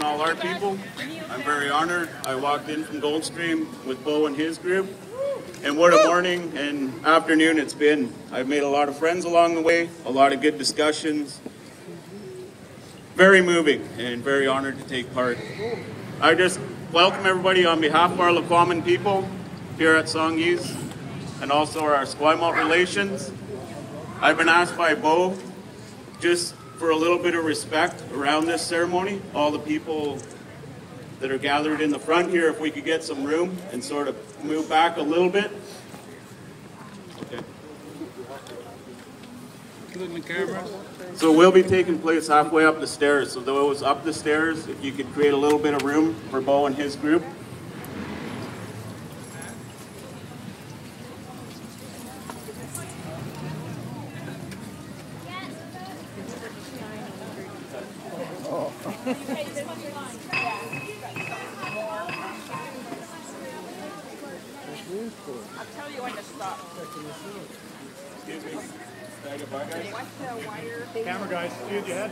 all our people. I'm very honored. I walked in from Goldstream with Bo and his group. And what a morning and afternoon it's been. I've made a lot of friends along the way, a lot of good discussions. Very moving and very honored to take part. I just welcome everybody on behalf of our Lekwungen people here at Songhees and also our Esquimalt relations. I've been asked by Bo just for a little bit of respect around this ceremony, all the people that are gathered in the front here, if we could get some room and sort of move back a little bit. Okay. So we'll be taking place halfway up the stairs. So those up the stairs, if you could create a little bit of room for Bo and his group. I'll tell you when to stop. Excuse me. Camera guys, dude, your head.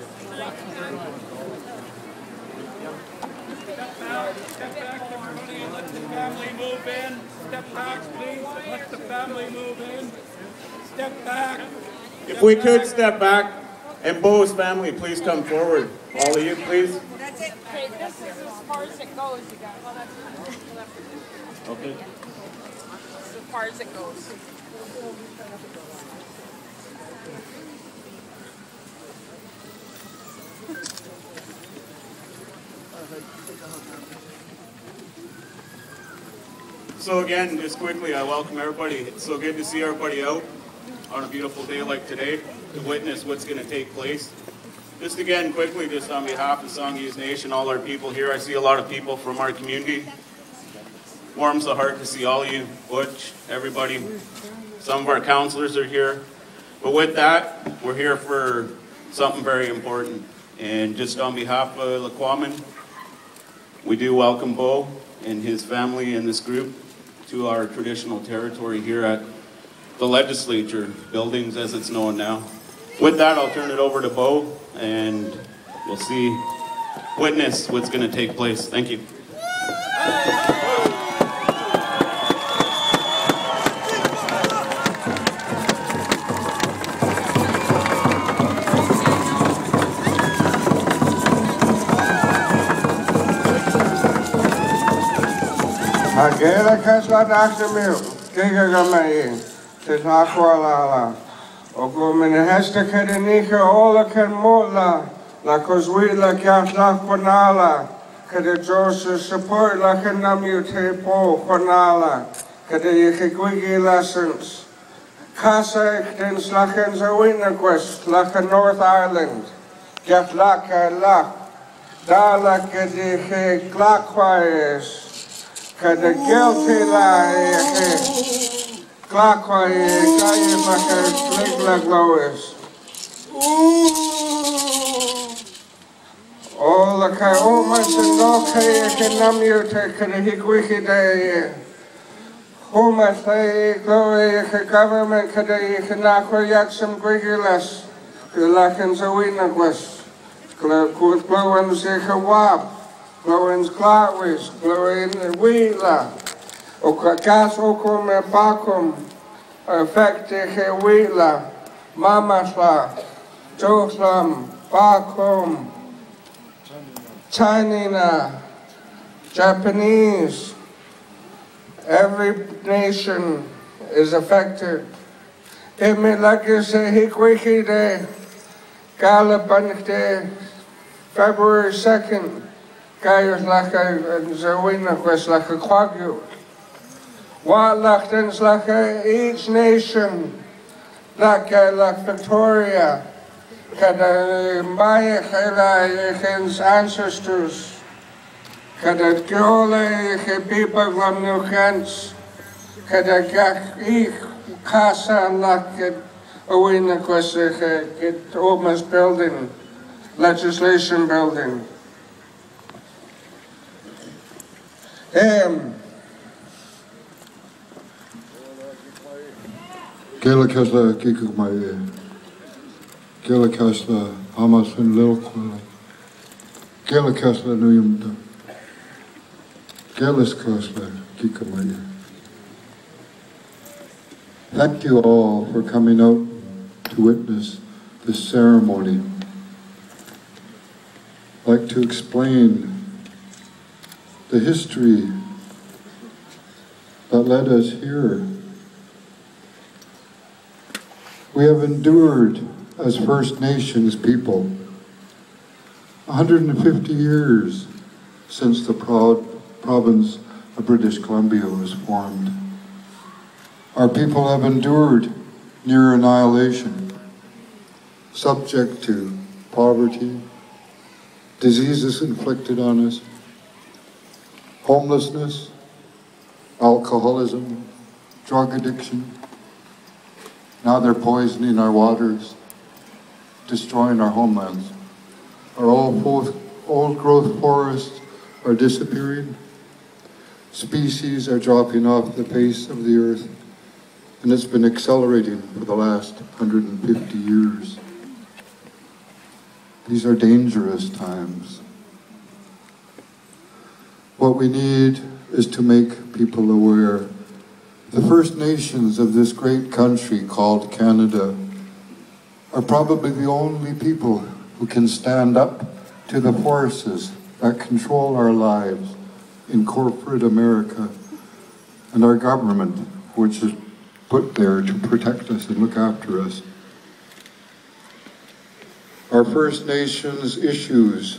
Step back, everybody, and let the family move in. Step back, please. Let the family move in. Step back. If we could step back, and Bo's family, please come forward. All of you, please. That's it. Okay, this is as far as it goes, you guys. Well, that's Okay. as far as it goes. So again, just quickly, I welcome everybody. It's so good to see everybody out on a beautiful day like today to witness what's going to take place. Just again, quickly, just on behalf of Songhees Nation, all our people here, I see a lot of people from our community. Warms the heart to see all of you, Butch, everybody. Some of our counselors are here. But with that, we're here for something very important. And just on behalf of Lekwungen, we do welcome Bo and his family and this group to our traditional territory here at the legislature buildings as it's known now. With that, I'll turn it over to Bo and we'll witness what's going to take place. Thank you. Agela kasla Dr. Mill, Gigamay, Titakwala, Ogumina Hesta Kadanika, Ola Kanmola, La Coswila Katla Quanala, Kadajosa support La Kanamu Tepo, Quanala, Kadayaki lessons, Casa Dins Lakans Awina Quest, Laka North Ireland, Gatlaka Lak, Dala Kadike Clockwise. Kada guilty lie, clockwise, kaya maka sliglag lois. All the kaya omas and no kaya kanamute kada hikwiki day. Homas tay glory ka government kada ikanakwa yaksam gwigulas. Kalakans awinagwas. Klawans ikawap. Glowins Clawis, Glowin Wheela, Okakas Okum Bakum, Effective Wheela, Mamasla, Joslam, Bakum, Chinina, Japanese. Every nation is affected. Imi Lakise Hikwiki Day, Galabank Day, February 2nd. Kayos laka zawina quest laka kwagyu. What lachtens laka each nation laka lak Victoria. Kada Maya kala his ancestors. Kada gole he people from New Kent. Kada gak ich casa laka awina quest get almost building, legislation building. Gela kasla kikuk mai. Gela kasla hamas fin lil kwala. Kela Kesla Nuyumda. Kelis Kesla Kikamaya. Thank you all for coming out to witness this ceremony. I'd like to explain the history that led us here. We have endured as First Nations people 150 years since the province of British Columbia was formed. Our people have endured near annihilation, subject to poverty, diseases inflicted on us, homelessness, alcoholism, drug addiction. Now they're poisoning our waters, destroying our homelands. Our old growth forests are disappearing. Species are dropping off the face of the earth, and it's been accelerating for the last 150 years. These are dangerous times. What we need is to make people aware. The First Nations of this great country called Canada are probably the only people who can stand up to the forces that control our lives in corporate America and our government, which is put there to protect us and look after us. Our First Nations issues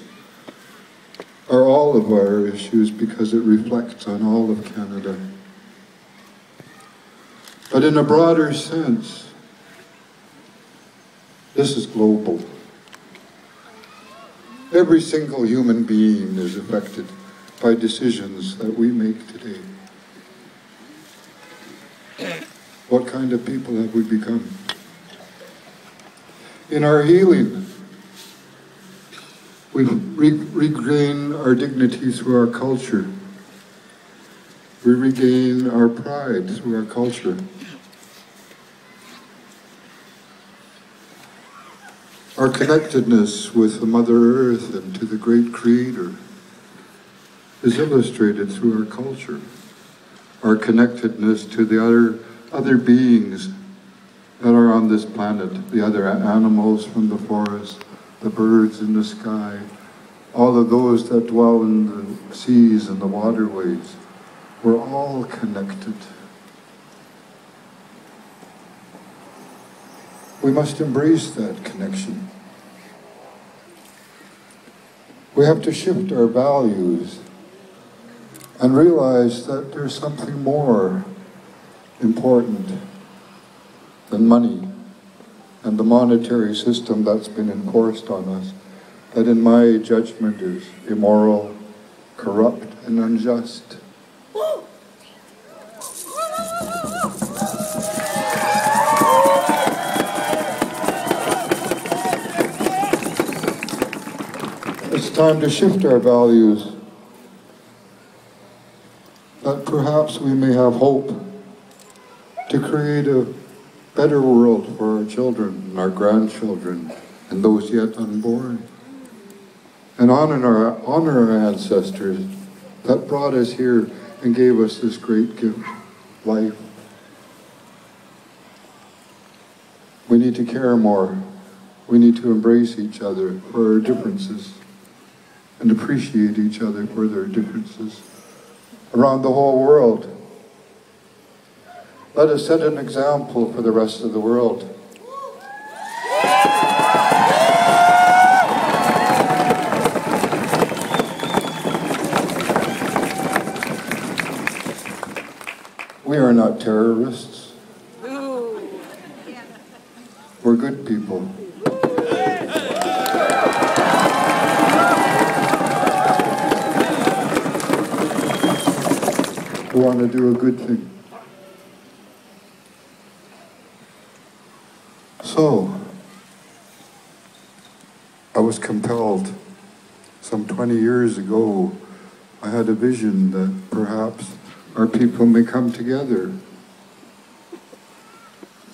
are all of our issues because it reflects on all of Canada. But in a broader sense, this is global. Every single human being is affected by decisions that we make today. What kind of people have we become? In our healing, we regain our dignity through our culture. We regain our pride through our culture. Our connectedness with the Mother Earth and to the great Creator is illustrated through our culture. Our connectedness to the other beings that are on this planet, the other animals from the forest, the birds in the sky, all of those that dwell in the seas and the waterways. We're all connected. We must embrace that connection. We have to shift our values and realize that there's something more important than money and the monetary system that's been enforced on us, that in my judgment is immoral, corrupt, and unjust. It's time to shift our values, that perhaps we may have hope to create a better world for our children and our grandchildren and those yet unborn. And honor our ancestors that brought us here and gave us this great gift, life. We need to care more. We need to embrace each other for our differences and appreciate each other for their differences around the whole world. Let us set an example for the rest of the world. We are not terrorists. We're good people. We want to do a good thing. So, I was compelled, some 20 years ago, I had a vision that perhaps our people may come together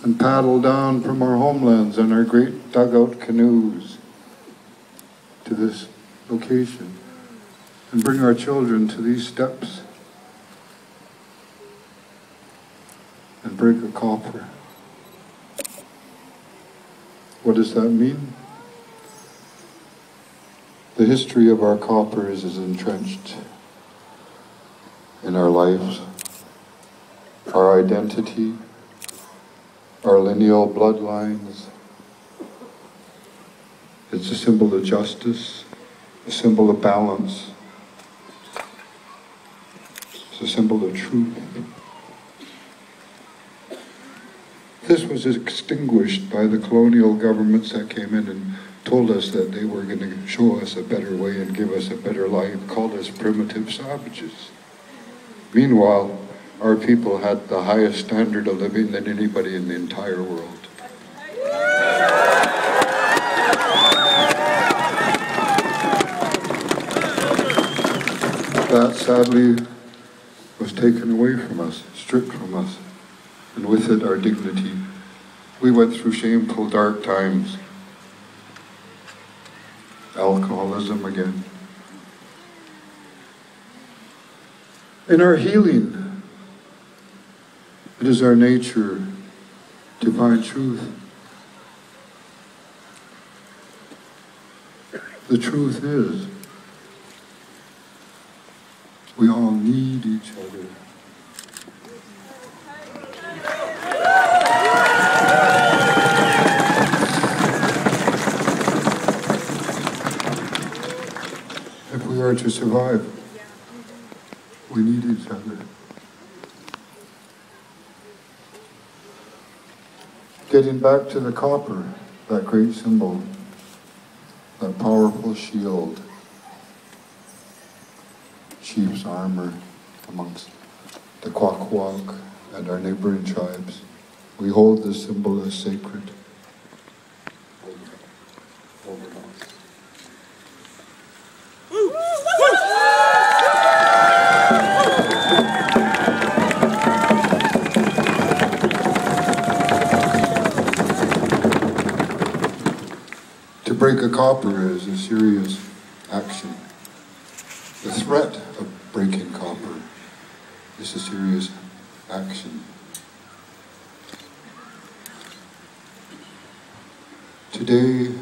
and paddle down from our homelands in our great dugout canoes to this location and bring our children to these steps and break a copper. What does that mean? The history of our copper is entrenched in our lives, our identity, our lineal bloodlines. It's a symbol of justice, a symbol of balance. It's a symbol of truth. This was extinguished by the colonial governments that came in and told us that they were going to show us a better way and give us a better life, called us primitive savages. Meanwhile, our people had the highest standard of living than anybody in the entire world. That sadly was taken away from us, stripped from us, and with it our dignity. We went through shameful dark times. Alcoholism again. In our healing, it is our nature to find truth. The truth is, we all need each other. If we are to survive, we need each other. Getting back to the copper, that great symbol, that powerful shield, chief's armor amongst the Kwakwak and our neighboring tribes. We hold this symbol as sacred. Hold it on. To break a copper is a serious action. The threat of breaking copper is a serious action. Today,